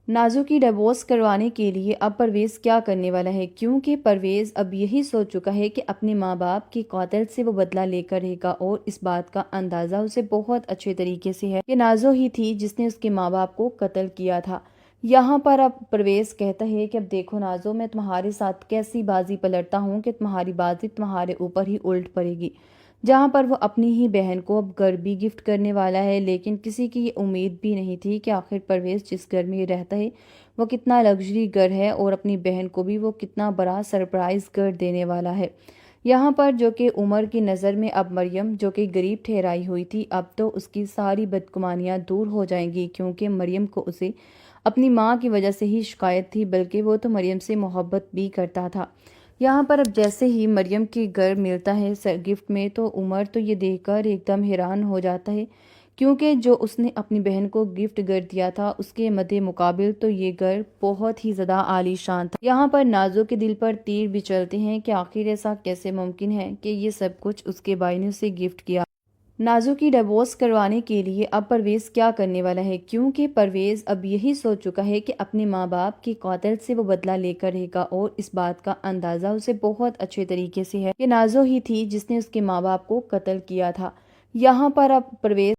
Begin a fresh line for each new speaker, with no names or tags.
نازو کی ڈیورس کروانے کے لیے اب پرویز کیا کرنے والا ہے، کیونکہ پرویز اب یہی سوچ چکا ہے کہ اپنے ماں باپ کے قاتل سے وہ بدلہ لے کر رہے گا، اور اس بات کا اندازہ اسے بہت اچھے طریقے سے ہے کہ نازو ہی تھی جس نے اس کے ماں باپ کو قتل کیا تھا۔ یہاں پر اب پرویز کہتا ہے کہ اب دیکھو نازو، میں تمہارے ساتھ کیسی بازی پلٹتا ہوں کہ تمہاری بازی تمہارے اوپر ہی الٹ پڑے گی۔ جہاں پر وہ اپنی ہی بہن کو اب گھر بھی گفٹ کرنے والا ہے، لیکن کسی کی یہ امید بھی نہیں تھی کہ آخر پرویز جس گھر میں رہتا ہے وہ کتنا لگژری گھر ہے، اور اپنی بہن کو بھی وہ کتنا بڑا سرپرائز گھر دینے والا ہے۔ یہاں پر جو کہ عمر کی نظر میں اب مریم جو کہ غریب ٹھہرائی ہوئی تھی، اب تو اس کی ساری بدگمانیاں دور ہو جائیں گی، کیونکہ مریم کو اسے اپنی ماں کی وجہ سے ہی شکایت تھی، بلکہ وہ تو مریم سے محبت بھی کرتا تھا۔ یہاں پر اب جیسے ہی مریم کے گھر ملتا ہے گفٹ میں، تو عمر تو یہ دیکھ کر ایک دم حیران ہو جاتا ہے، کیونکہ جو اس نے اپنی بہن کو گفٹ گھر دیا تھا اس کے مد مقابل تو یہ گھر بہت ہی زیادہ عالی شان تھا۔ یہاں پر نازو کے دل پر تیر بھی چلتے ہیں کہ آخر ایسا کیسے ممکن ہے کہ یہ سب کچھ اس کے بھائی نے اسے گفٹ کیا۔ نازو کی ڈیورس کروانے کے لیے اب پرویز کیا کرنے والا ہے، کیونکہ پرویز اب یہی سوچ چکا ہے کہ اپنے ماں باپ کے قاتل سے وہ بدلہ لے کر رہے گا، اور اس بات کا اندازہ اسے بہت اچھے طریقے سے ہے کہ نازو ہی تھی جس نے اس کے ماں باپ کو قتل کیا تھا۔ یہاں پر اب پرویز